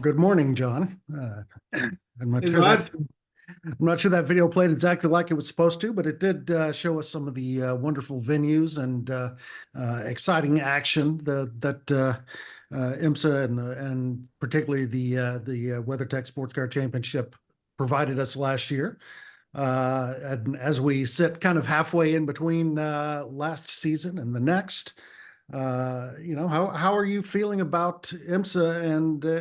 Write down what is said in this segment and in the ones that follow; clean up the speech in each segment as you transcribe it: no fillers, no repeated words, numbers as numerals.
Good morning, John. I'm not Hey, sure that Rod. I'm not sure that video played exactly like it was supposed to, but it did show us some of the wonderful venues and exciting action that IMSA and particularly the WeatherTech Sports Car Championship provided us last year. And as we sit kind of halfway in between last season and the next, how are you feeling about IMSA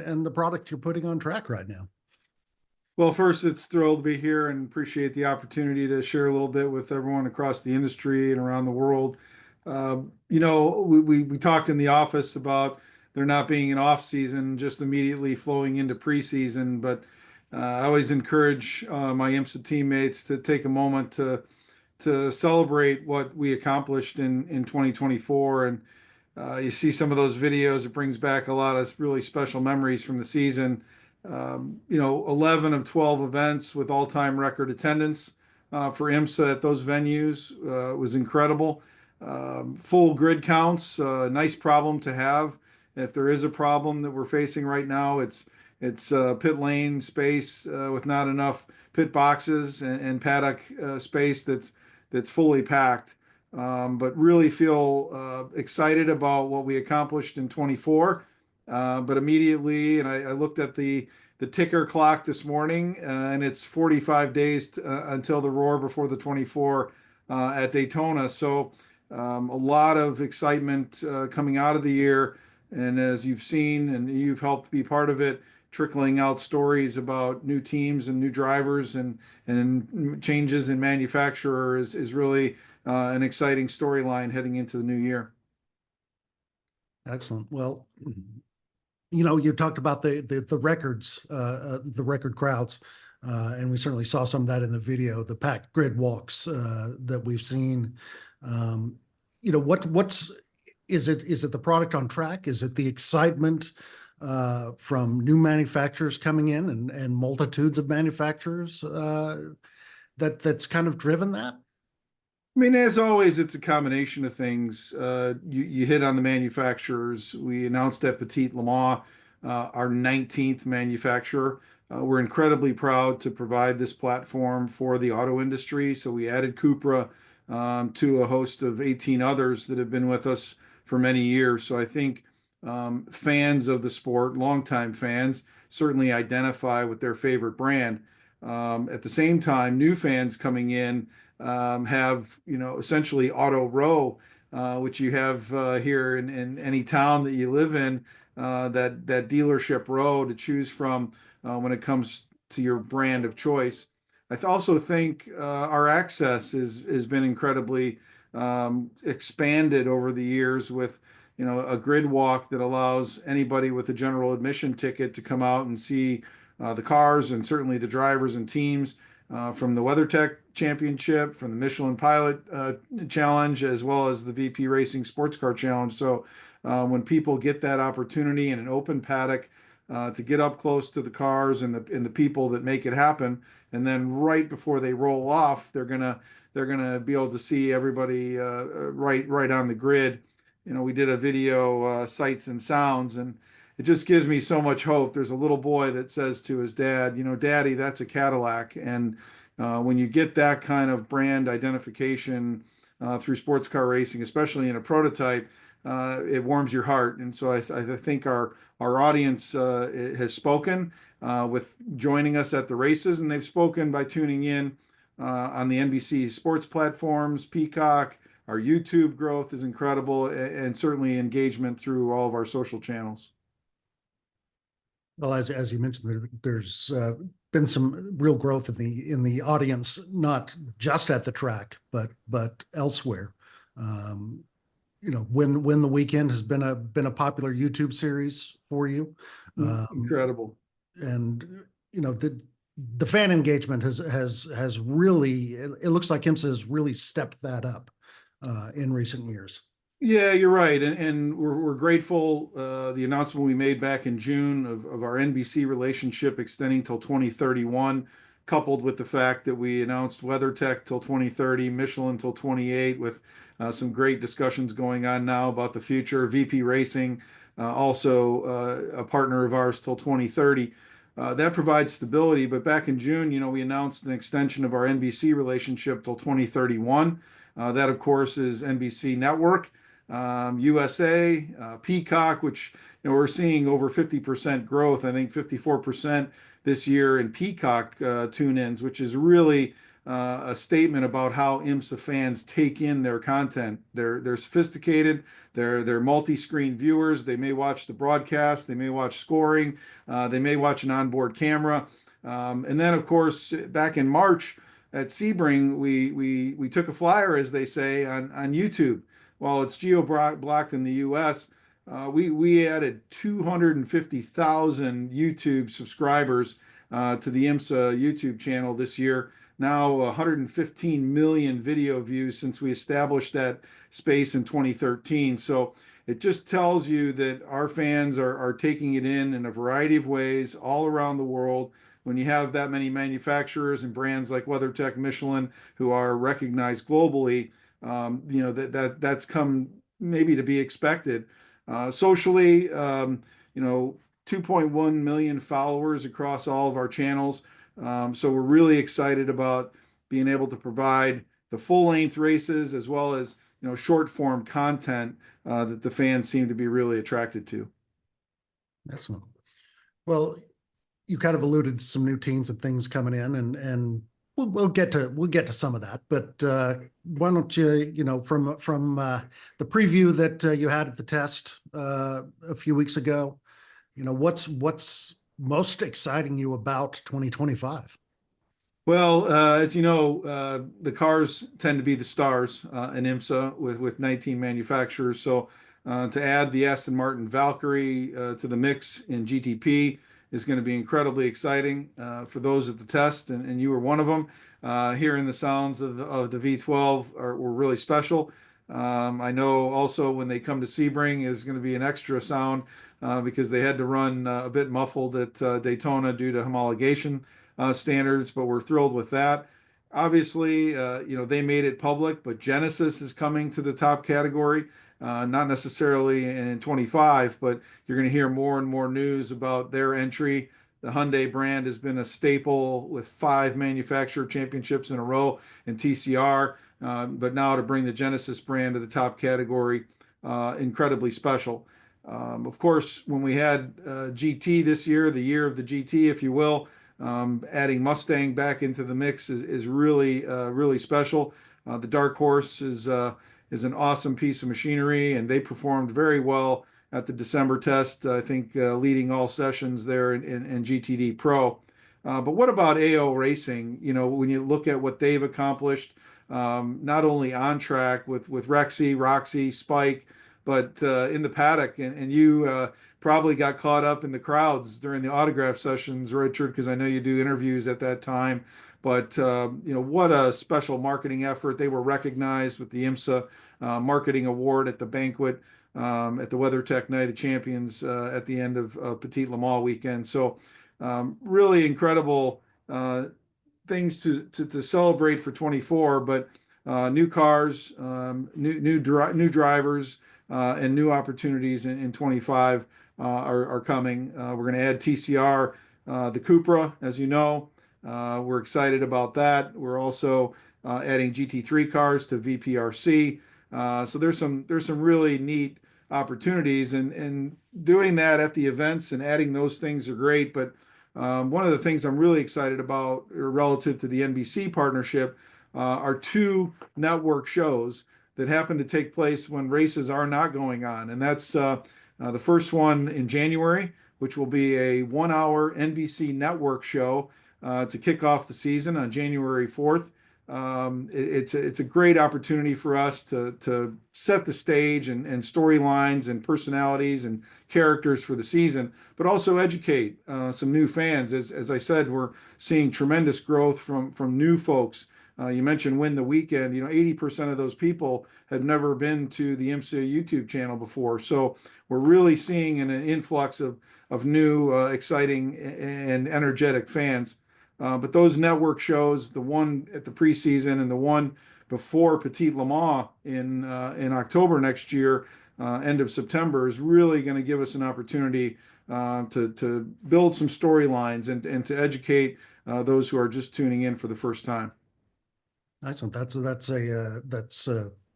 and the product you're putting on track right now? Well, first, it's thrilled to be here and appreciate the opportunity to share a little bit with everyone across the industry and around the world. We talked in the office about there not being an off season, just immediately flowing into preseason. But I always encourage my IMSA teammates to take a moment to celebrate what we accomplished in 2024. And you see some of those videos, it brings back a lot of really special memories from the season. 11 of 12 events with all-time record attendance for IMSA at those venues was incredible. Full grid counts, nice problem to have. If there is a problem that we're facing right now, it's pit lane space with not enough pit boxes and paddock space that's fully packed. But really feel excited about what we accomplished in 24. But immediately, and I looked at the ticker clock this morning, and it's 45 days until the roar before the 24 at Daytona. So a lot of excitement coming out of the year. And as you've seen, and you've helped be part of it, trickling out stories about new teams and new drivers and changes in manufacturer is really an exciting storyline heading into the new year. Excellent. Well, you talked about the records, the record crowds, and we certainly saw some of that in the video, the packed grid walks that we've seen. What's is it? Is it the product on track? Is it the excitement from new manufacturers coming in and multitudes of manufacturers that's kind of driven that? I mean, as always, it's a combination of things. You hit on the manufacturers. We announced at Petit Le Mans, our 19th manufacturer. We're incredibly proud to provide this platform for the auto industry. So we added Cupra to a host of 18 others that have been with us for many years. So I think fans of the sport, longtime fans, certainly identify with their favorite brand. At the same time, new fans coming in have essentially auto row, which you have here in any town that you live in, that dealership row to choose from when it comes to your brand of choice. Also think our access has been incredibly expanded over the years with a grid walk that allows anybody with a general admission ticket to come out and see the cars and certainly the drivers and teams from the WeatherTech Championship, from the Michelin Pilot Challenge, as well as the VP Racing Sports Car Challenge. So when people get that opportunity in an open paddock to get up close to the cars and the people that make it happen, and then right before they roll off, they're gonna be able to see everybody right on the grid. We did a video, sights and sounds, and it just gives me so much hope. There's a little boy that says to his dad, Daddy, that's a Cadillac. And when you get that kind of brand identification through sports car racing, especially in a prototype, it warms your heart. And so I think our audience has spoken with joining us at the races, and they've spoken by tuning in on the NBC sports platforms, Peacock. Our YouTube growth is incredible, and certainly engagement through all of our social channels. Well, as you mentioned, there's been some real growth in the audience, not just at the track, but elsewhere. When the Weekend has been a popular YouTube series for you. Incredible. And the fan engagement has really, it looks like IMSA has really stepped that up in recent years. Yeah, you're right. And we're grateful. The announcement we made back in June of our NBC relationship extending till 2031, coupled with the fact that we announced WeatherTech till 2030, Michelin till 28, with Some great discussions going on now about the future. VP Racing, also a partner of ours till 2030. That provides stability. But back in June, we announced an extension of our NBC relationship till 2031. That, of course, is NBC Network, USA, Peacock, which we're seeing over 50% growth. I think 54% this year in Peacock tune-ins, which is really a statement about how IMSA fans take in their content. They're sophisticated. They're multi-screen viewers. They may watch the broadcast. They may watch scoring. They may watch an onboard camera. And then, of course, back in March at Sebring, we took a flyer, as they say, on YouTube. While it's geo-blocked in the U.S., we added 250,000 YouTube subscribers to the IMSA YouTube channel this year. Now 115 million video views since we established that space in 2013. So it just tells you that our fans are taking it in a variety of ways all around the world. When you have that many manufacturers and brands like WeatherTech, Michelin, who are recognized globally, that's come maybe to be expected. Socially, 2.1 million followers across all of our channels. So we're really excited about being able to provide the full-length races as well as short-form content that the fans seem to be really attracted to. Excellent. Well, you kind of alluded to some new teams and things coming in, and we'll get to some of that. But why don't you, from the preview that you had at the test a few weeks ago, what's most exciting you about 2025? Well, as you know, the cars tend to be the stars in IMSA with 19 manufacturers. So to add the Aston Martin Valkyrie to the mix in GTP is going to be incredibly exciting for those at the test, and you were one of them. Hearing the sounds of the V12 were really special. I know also when they come to Sebring is going to be an extra sound because they had to run a bit muffled at Daytona due to homologation standards, but we're thrilled with that. Obviously, they made it public, but Genesis is coming to the top category, not necessarily in 25, but you're going to hear more and more news about their entry. The Hyundai brand has been a staple with 5 manufacturer championships in a row in TCR, but now to bring the Genesis brand to the top category, incredibly special. Of course, when we had GT this year, the year of the GT, if you will, adding Mustang back into the mix is really, really special. The Dark Horse is an awesome piece of machinery, and they performed very well at the December test, I think leading all sessions there in GTD Pro. But what about AO Racing? When you look at what they've accomplished, not only on track with Rexy, Roxy, Spike, but in the paddock, and you probably got caught up in the crowds during the autograph sessions, Richard, because I know you do interviews at that time. But what a special marketing effort. They were recognized with the IMSA Marketing Award at the banquet at the WeatherTech Night of Champions at the end of Petit Le Mans weekend. So really incredible things to celebrate for 24, but new cars, new drivers, and new opportunities in 25 are coming. We're going to add TCR, the Cupra, as you know. We're excited about that. We're also adding GT3 cars to VPRC. So there's some really neat opportunities, and doing that at the events and adding those things are great. But one of the things I'm really excited about relative to the NBC partnership are 2 network shows that happen to take place when races are not going on. And that's the first one in January, which will be a 1-hour NBC network show to kick off the season on January 4th. It's a great opportunity for us to set the stage and storylines and personalities and characters for the season, but also educate some new fans. As I said, we're seeing tremendous growth from new folks. You mentioned Win the Weekend. 80% of those people had never been to the IMSA YouTube channel before. So we're really seeing an influx of new, exciting, and energetic fans. But those network shows, the one at the preseason and the one before Petit Le Mans in October next year, end of September, is really going to give us an opportunity to build some storylines and to educate those who are just tuning in for the first time. Excellent. That's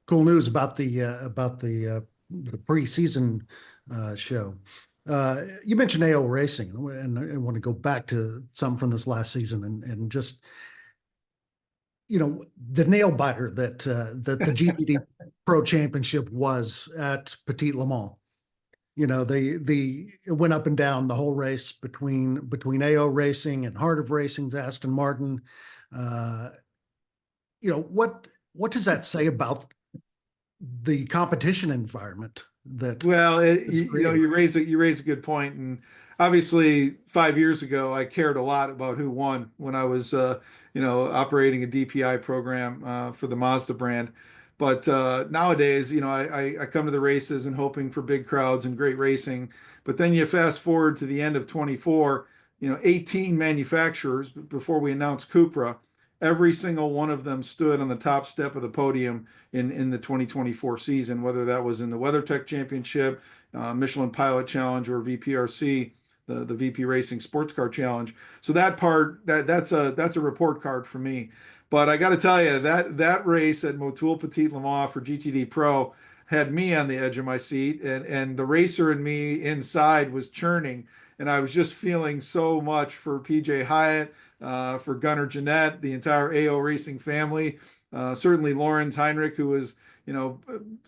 cool news about the preseason show. You mentioned AO Racing, and I want to go back to some from this last season and just the nail biter that the GTD Pro Championship was at Petit Le Mans. It went up and down the whole race between AO Racing and Heart of Racing's Aston Martin. What does that say about the competition environment that Well, you you raise a good point, and obviously 5 years ago, I cared a lot about who won when I was operating a DPI program for the Mazda brand. But nowadays, I come to the races and hoping for big crowds and great racing. But then you fast forward to the end of 24, 18 manufacturers before we announced Cupra. Every single one of them stood on the top step of the podium in the 2024 season, whether that was in the WeatherTech Championship, Michelin Pilot Challenge, or VPRC, the VP Racing Sports Car Challenge. So that's a report card for me. But I got to tell you that race at Motul Petit Le Mans for GTD Pro had me on the edge of my seat, and the racer in me inside was churning, and I was just feeling so much for PJ Hyatt, for Gunnar Jeanette, the entire AO Racing family. Certainly Lawrence Heinrich, who was,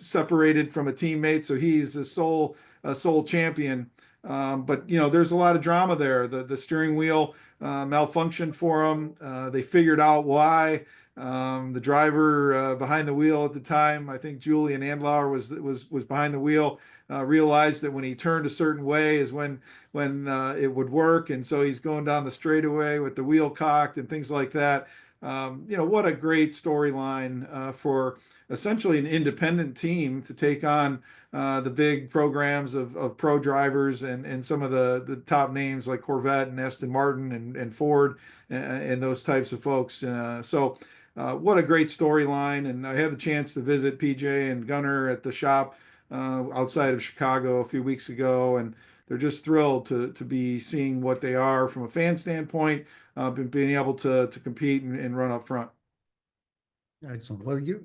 separated from a teammate, so he's the sole champion. But there's a lot of drama there. The steering wheel malfunctioned for them. They figured out why. The driver behind the wheel at the time, I think Julian Andlauer was behind the wheel. Realized that when he turned a certain way is when it would work, and so he's going down the straightaway with the wheel cocked and things like that. What a great storyline for essentially an independent team to take on the big programs of pro drivers and some of the top names like Corvette and Aston Martin and Ford and those types of folks. So what a great storyline. And I had the chance to visit PJ and Gunnar at the shop outside of Chicago a few weeks ago, and they're just thrilled to be seeing what they are from a fan standpoint, being able to compete and run up front. excellent. Well, you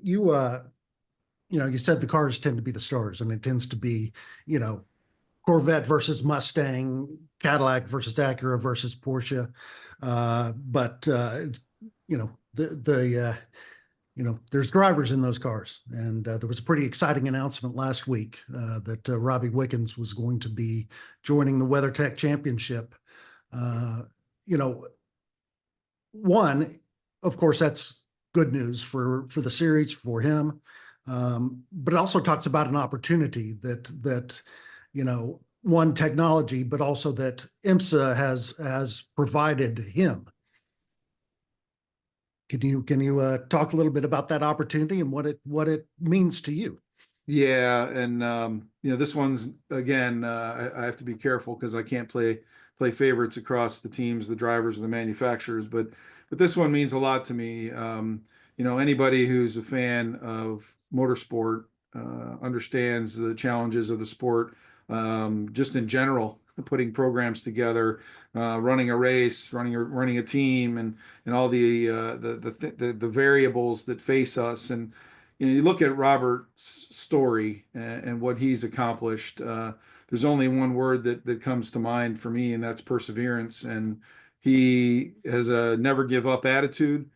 said the cars tend to be the stars, and it tends to be, Corvette versus Mustang, Cadillac versus Acura versus Porsche. But there's drivers in those cars, and there was a pretty exciting announcement last week that Robbie Wiggins was going to be joining the WeatherTech Championship. One, of course, that's good news for the series, for him. But it also talks about an opportunity that one, technology, but also that IMSA has provided him. Can you talk a little bit about that opportunity and what it means to you? Yeah, and this one's again. I have to be careful because I can't play favorites across the teams, the drivers, and the manufacturers. But this one means a lot to me. Anybody who's a fan of motorsport understands the challenges of the sport, just in general, putting programs together, running a race, running a team, and all the variables that face us. And you look at Robert's story and what he's accomplished. There's only one word that comes to mind for me, and that's perseverance. And he has a never give up attitude.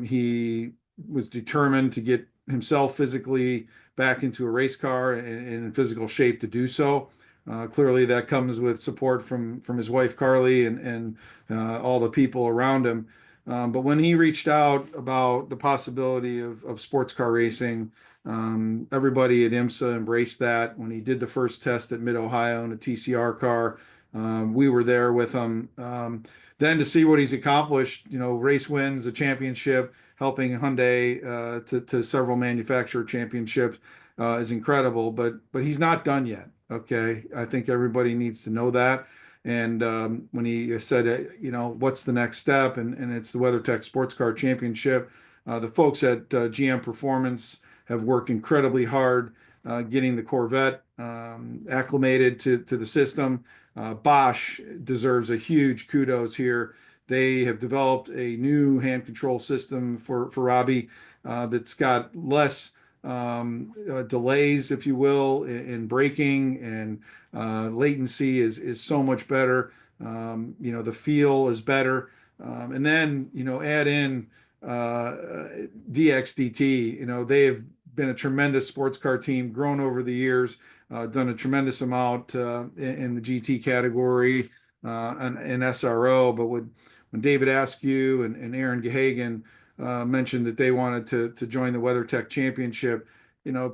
He was determined to get himself physically back into a race car and in physical shape to do so. Clearly, that comes with support from his wife Carly and all the people around him. But when he reached out about the possibility of sports car racing, everybody at IMSA embraced that. When he did the first test at Mid-Ohio in a TCR car, we were there with him. Then to see what he's accomplished, race wins, a championship, helping Hyundai to several manufacturer championships is incredible. But he's not done yet. Okay, I think everybody needs to know that. And when he said, what's the next step? And it's the WeatherTech Sports Car Championship. The folks at GM Performance have worked incredibly hard getting the Corvette acclimated to the system. Bosch deserves a huge kudos here. They have developed a new hand control system for Robbie that's got less delays, if you will, in braking, and latency is so much better. The feel is better. And then, add in DXDT. They have been a tremendous sports car team, grown over the years, done a tremendous amount in the GT category and SRO. But when David Askew and Aaron Gehagen mentioned that they wanted to join the WeatherTech Championship,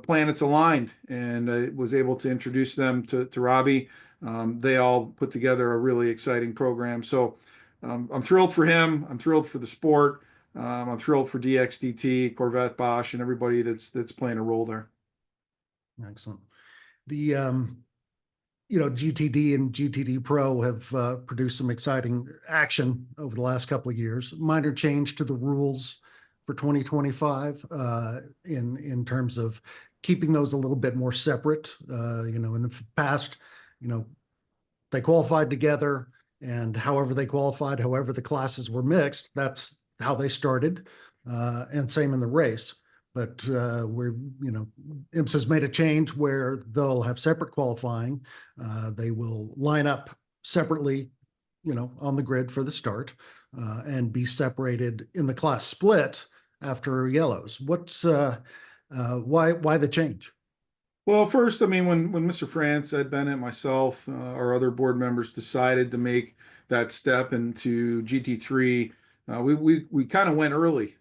planets aligned, and was able to introduce them to Robbie. They all put together a really exciting program. So I'm thrilled for him. I'm thrilled for the sport. I'm thrilled for DXDT, Corvette, Bosch, and everybody that's playing a role there. Excellent. The GTD and GTD Pro have produced some exciting action over the last couple of years. Minor change to the rules for 2025 in terms of keeping those a little bit more separate. In the past, they qualified together, and however they qualified, however the classes were mixed, that's how they started, and same in the race. But IMSA's made a change where they'll have separate qualifying. They will line up separately, on the grid for the start, and be separated in the class split after yellows. What's why the change? Well, first, I mean, when Mr. France, Ed Bennett, myself, our other board members decided to make that step into GT3, we kind of went early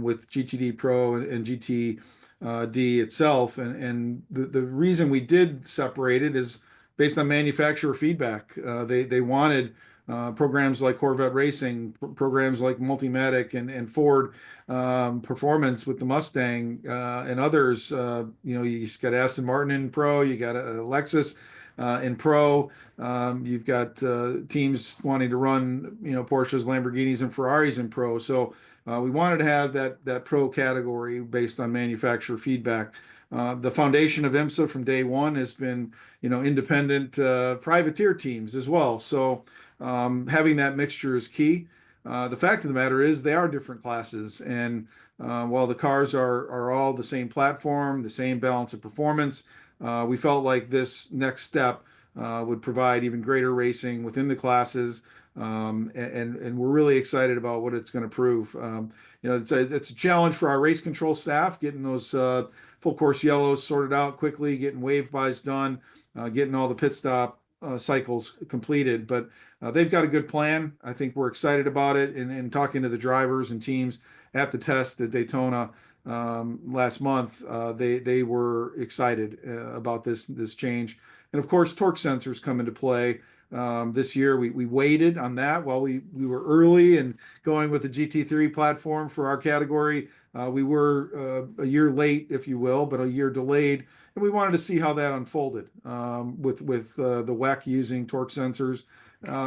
with GTD Pro and GTD itself, and the reason we did separate it is based on manufacturer feedback. They wanted programs like Corvette Racing, programs like Multimatic and Ford Performance with the Mustang, and others. You got Aston Martin in Pro, you got Lexus in Pro. You've got teams wanting to run, Porsches, Lamborghinis, and Ferraris in Pro. So we wanted to have that Pro category based on manufacturer feedback. The foundation of IMSA from day one has been, independent privateer teams as well. So having that mixture is key. The fact of the matter is they are different classes, and while the cars are all the same platform, the same balance of performance, we felt like this next step would provide even greater racing within the classes, and we're really excited about what it's going to prove. It's a challenge for our race control staff, getting those full course yellows sorted out quickly, getting wave buys done, getting all the pit stop cycles completed. But they've got a good plan. I think we're excited about it. And talking to the drivers and teams at the test at Daytona last month, they were excited about this change. And of course, torque sensors come into play. This year, we waited on that while we were early and going with the GT3 platform for our category. We were a year late, if you will, but a year delayed. And we wanted to see how that unfolded with the WEC using torque sensors.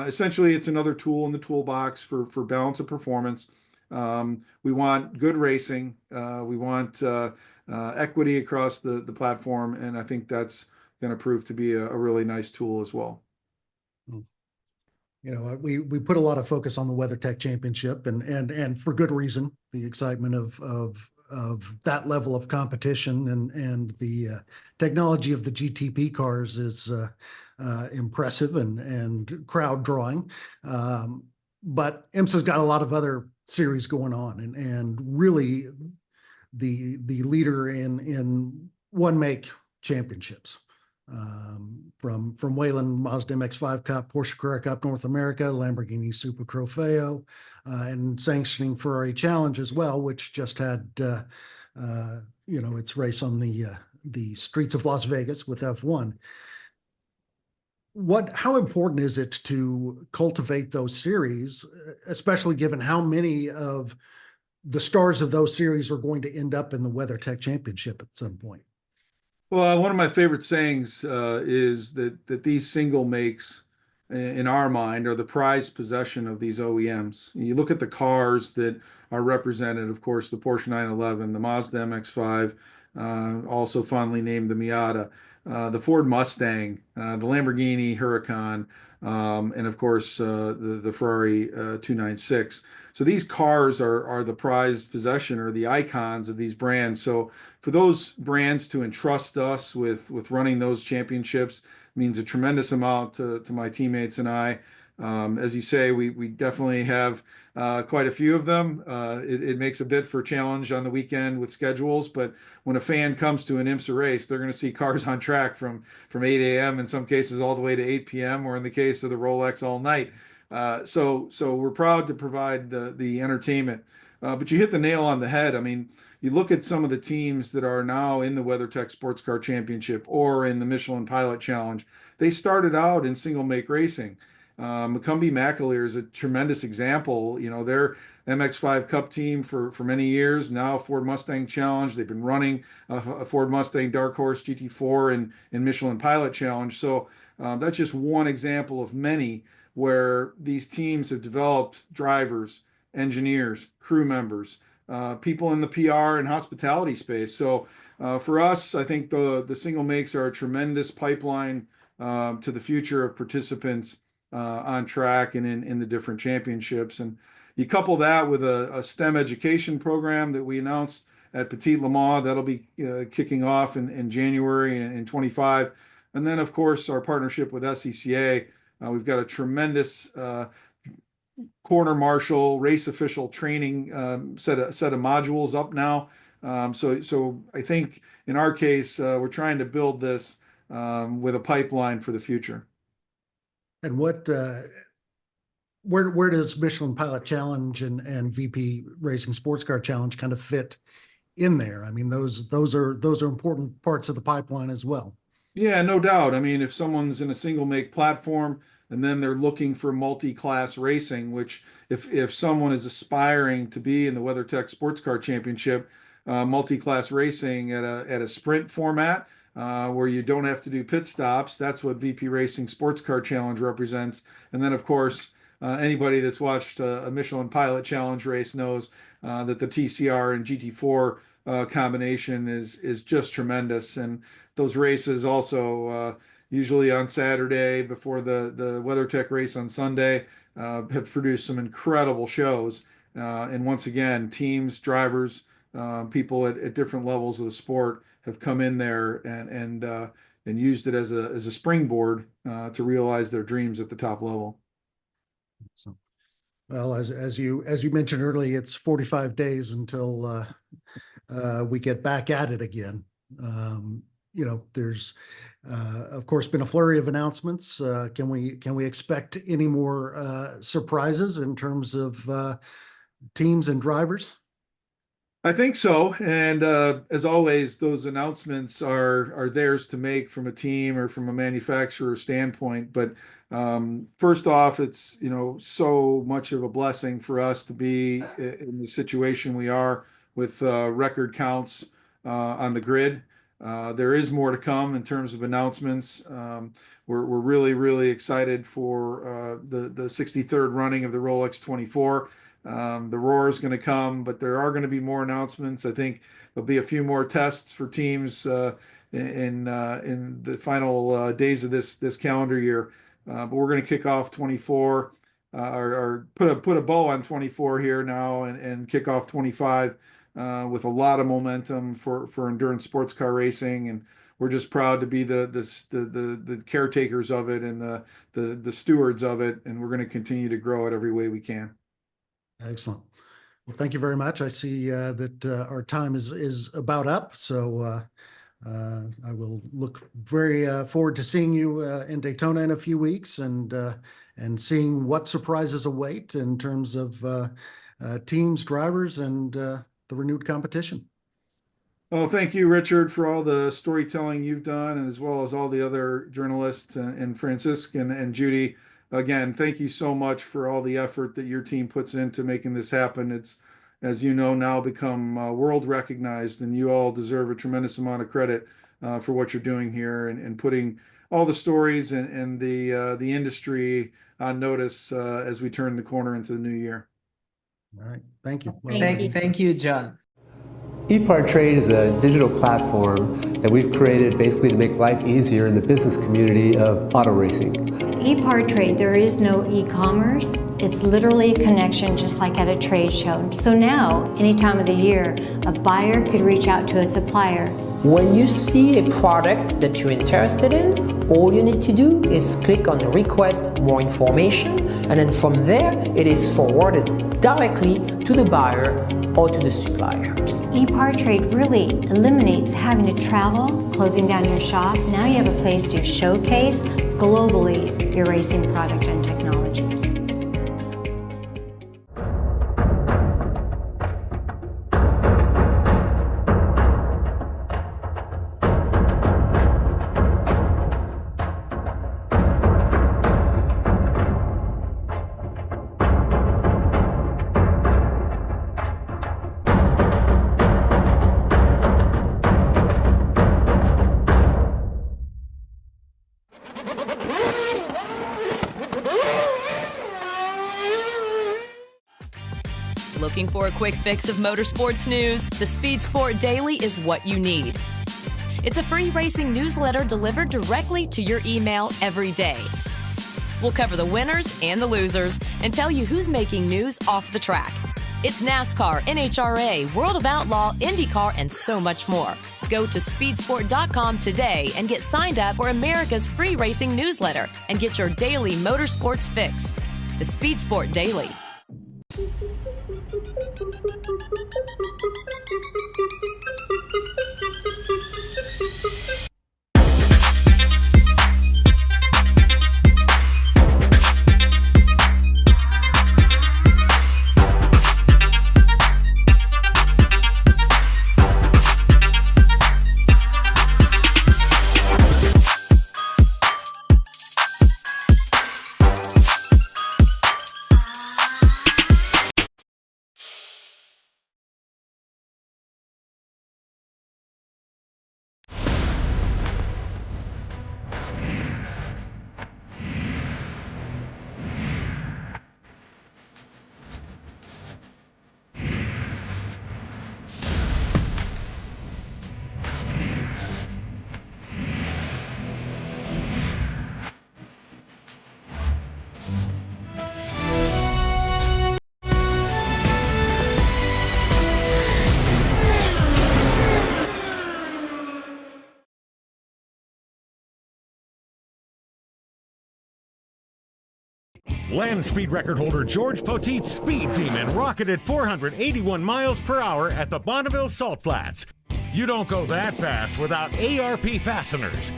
Essentially, it's another tool in the toolbox for balance of performance. We want good racing. We want equity across the platform. And I think that's going to prove to be a really nice tool as well. We put a lot of focus on the WeatherTech Championship, and for good reason. The excitement of that level of competition and the technology of the GTP cars is impressive and crowd drawing. But IMSA's got a lot of other series going on, and really the leader in one make championships. From Wayland, Mazda MX-5 Cup, Porsche Carrera Cup North America, Lamborghini Super Trofeo, and sanctioning Ferrari Challenge as well, which just had its race on the streets of Las Vegas with F1. How important is it to cultivate those series, especially given how many of the stars of those series are going to end up in the WeatherTech Championship at some point? Well, one of my favorite sayings is that these single makes in our mind, are the prized possession of these OEMs. You look at the cars that are represented, of course, the Porsche 911, the Mazda MX-5, also fondly named the Miata, the Ford Mustang, the Lamborghini Huracan, and of course the Ferrari 296. So these cars are the prized possession or the icons of these brands. So for those brands to entrust us with running those championships means a tremendous amount to my teammates and I. As you say, we definitely have quite a few of them. It makes a bit for challenge on the weekend with schedules, but when a fan comes to an IMSA race, they're going to see cars on track from 8 a.m. in some cases all the way to 8 p.m. or in the case of the Rolex all night. So we're proud to provide the entertainment. But you hit the nail on the head. I mean, you look at some of the teams that are now in the WeatherTech Sports Car Championship or in the Michelin Pilot Challenge. They started out in single make racing. McCumbee McAleer is a tremendous example. You know, their MX-5 Cup team for many years, now Ford Mustang Challenge. They've been running a Ford Mustang Dark Horse GT4 in Michelin Pilot Challenge. So that's just one example of many where these teams have developed drivers, engineers, crew members, people in the PR and hospitality space. So for us, I think the single makes are a tremendous pipeline to the future of participants on track and in the different championships. And you couple that with a STEM education program that we announced at Petit Le Mans that'll be kicking off in January in 25. And then, of course, our partnership with SCCA. We've got a tremendous corner marshal, race official training set of modules up now. So I think in our case, we're trying to build this with a pipeline for the future. And where does Michelin Pilot Challenge and VP Racing Sports Car Challenge kind of fit in there? I mean, those are important parts of the pipeline as well. Yeah, no doubt. I mean, if someone's in a single make platform and then they're looking for multi-class racing, which if someone is aspiring to be in the WeatherTech Sports Car Championship, multi-class racing at a sprint format, where you don't have to do pit stops, that's what VP Racing Sports Car Challenge represents. And then, of course, anybody that's watched a Michelin Pilot Challenge race knows that the TCR and GT4 combination is just tremendous. And those races also usually on Saturday before the WeatherTech race on Sunday have produced some incredible shows. And once again, teams, drivers, people at different levels of the sport have come in there and used it as a springboard to realize their dreams at the top level. So, well, as you mentioned earlier, it's 45 days until we get back at it again. You know, there's of course been a flurry of announcements. Can we expect any more surprises in terms of teams and drivers? I think so. And as always, those announcements are theirs to make from a team or from a manufacturer standpoint. But first off, it's, you know, so much of a blessing for us to be in the situation we are with record counts on the grid. There is more to come in terms of announcements. We're really, really excited for the 63rd running of the Rolex 24. The Roar is going to come, but there are going to be more announcements. I think there'll be a few more tests for teams in the final days of this calendar year. But we're going to kick off 24 or put a bow on 24 here now and kick off 25 with a lot of momentum for endurance sports car racing. And we're just proud to be the caretakers of it and the stewards of it. And we're going to continue to grow it every way we can. Excellent. Well, thank you very much. I see that our time is about up, so I will look very forward to seeing you in Daytona in a few weeks and seeing what surprises await in terms of teams, drivers, and the renewed competition. Oh, thank you, Richard, for all the storytelling you've done, and as well as all the other journalists and Francisc and Judy. Again, thank you so much for all the effort that your team puts into making this happen. It's, as you know, now become world recognized, and you all deserve a tremendous amount of credit for what you're doing here and putting all the stories and the industry on notice as we turn the corner into the new year. All right. Thank you. Well, Thank you, John. EPARTRADE is a digital platform that we've created basically to make life easier in the business community of auto racing. EPARTRADE, there is no e-commerce. It's literally a connection just like at a trade show. So now, any time of the year, a buyer could reach out to a supplier. When you see a product that you're interested in, all you need to do is click on request more information, and then from there it is forwarded directly to the buyer or to the supplier. EPARTRADE really eliminates having to travel, closing down your shop. Now you have a place to showcase globally your racing product and technology. Looking for a quick fix of motorsports news? The Speed Sport Daily is what you need. It's a free racing newsletter delivered directly to your email every day. We'll cover the winners and the losers and tell you who's making news off the track. It's NASCAR, NHRA, World of Outlaw, IndyCar, and so much more. Go to speedsport.com today and get signed up for America's free racing newsletter and get your daily motorsports fix. The Speed Sport Daily. Land speed record holder George Poteet's Speed Demon rocketed 481 miles per hour at the Bonneville Salt Flats. You don't go that fast without ARP fasteners.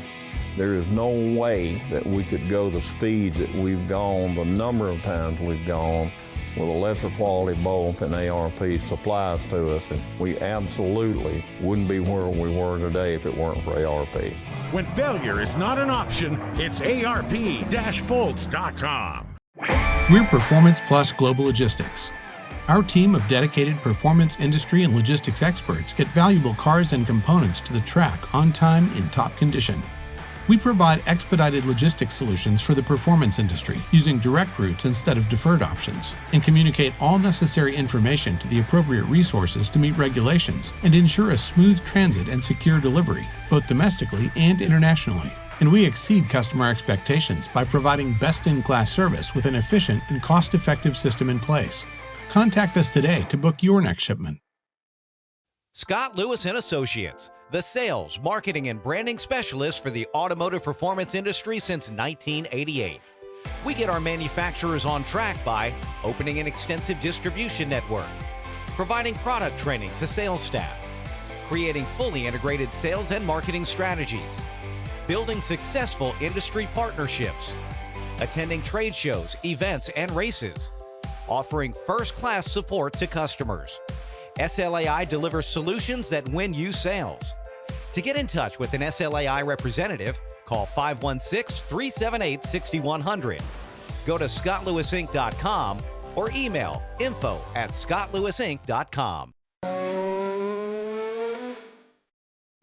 There is no way that we could go the speed that we've gone, the number of times we've gone, with a lesser quality bolt than ARP supplies to us. And we absolutely wouldn't be where we were today if it weren't for ARP. When failure is not an option, it's ARP-bolts.com. We're Performance Plus Global Logistics. Our team of dedicated performance industry and logistics experts get valuable cars and components to the track on time in top condition. We provide expedited logistics solutions for the performance industry using direct routes instead of deferred options, and communicate all necessary information to the appropriate resources to meet regulations and ensure a smooth transit and secure delivery, both domestically and internationally. And we exceed customer expectations by providing best-in-class service with an efficient and cost-effective system in place. Contact us today to book your next shipment. Scott Lewis & Associates, the sales, marketing, and branding specialist for the automotive performance industry since 1988. We get our manufacturers on track by opening an extensive distribution network, providing product training to sales staff, creating fully integrated sales and marketing strategies, building successful industry partnerships, attending trade shows, events, and races, offering first-class support to customers. SLAI delivers solutions that win you sales. To get in touch with an SLAI representative, call 516-378-6100. Go to scottlewisinc.com or email info@scottlewisinc.com.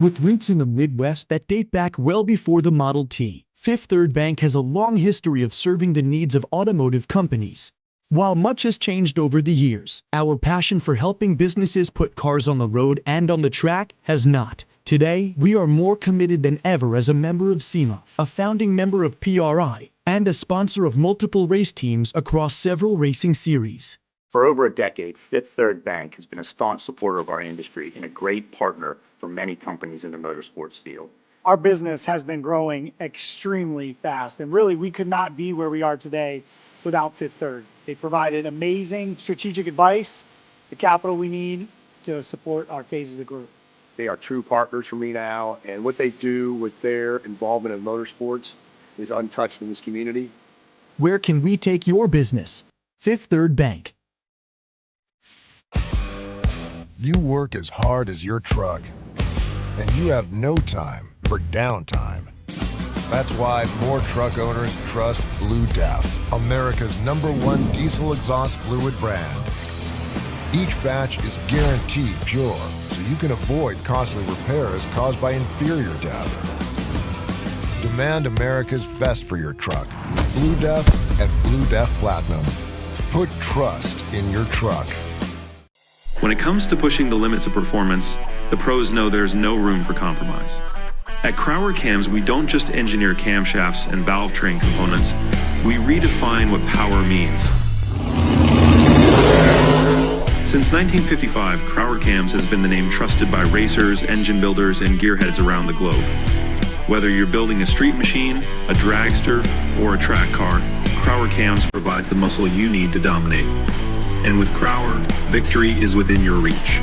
With roots in the Midwest that date back well before the Model T, Fifth Third Bank has a long history of serving the needs of automotive companies. While much has changed over the years, our passion for helping businesses put cars on the road and on the track has not. Today, we are more committed than ever as a member of SEMA, a founding member of PRI, and a sponsor of multiple race teams across several racing series. For over a decade, Fifth Third Bank has been a staunch supporter of our industry and a great partner for many companies in the motorsports field. Our business has been growing extremely fast, and really we could not be where we are today without Fifth Third. They provided amazing strategic advice, the capital we need to support our phases of growth. They are true partners for me now, and what they do with their involvement in motorsports is untouched in this community. Where can we take your business? Fifth Third Bank. You work as hard as your truck, and you have no time for downtime. That's why more truck owners trust Blue Def, America's #1 diesel exhaust fluid brand. Each batch is guaranteed pure, so you can avoid costly repairs caused by inferior DEF. Demand America's best for your truck. Blue Def and Blue Def Platinum. Put trust in your truck. When it comes to pushing the limits of performance, the pros know there's no room for compromise. At Crowder Cams, we don't just engineer camshafts and valve train components, we redefine what power means. Since 1955, Crowder Cams has been the name trusted by racers, engine builders, and gearheads around the globe. Whether you're building a street machine, a dragster, or a track car, Crowder Cams provides the muscle you need to dominate. And with Crowder, victory is within your reach.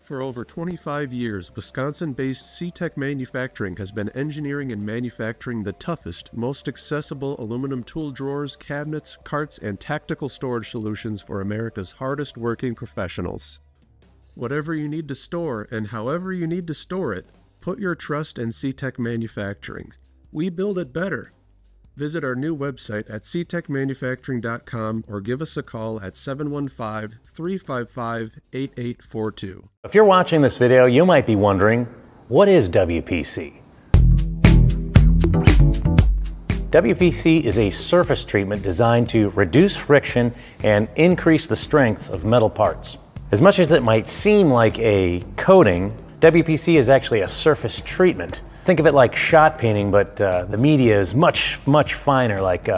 For over 25 years, Wisconsin-based C-Tech Manufacturing has been engineering and manufacturing the toughest, most accessible aluminum tool drawers, cabinets, carts, and tactical storage solutions for America's hardest working professionals. Whatever you need to store and however you need to store it, put your trust in C-Tech Manufacturing. We build it better. Visit our new website at ctechmanufacturing.com or give us a call at 715-355-8842. If you're watching this video, you might be wondering, what is WPC? WPC is a surface treatment designed to reduce friction and increase the strength of metal parts. As much as it might seem like a coating, WPC is actually a surface treatment. Think of it like shot painting, but the media is much finer, like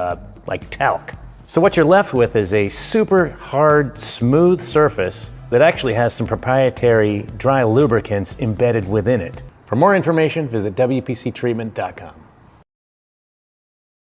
talc. So what you're left with is a super hard, smooth surface that actually has some proprietary dry lubricants embedded within it. For more information, visit WPCtreatment.com.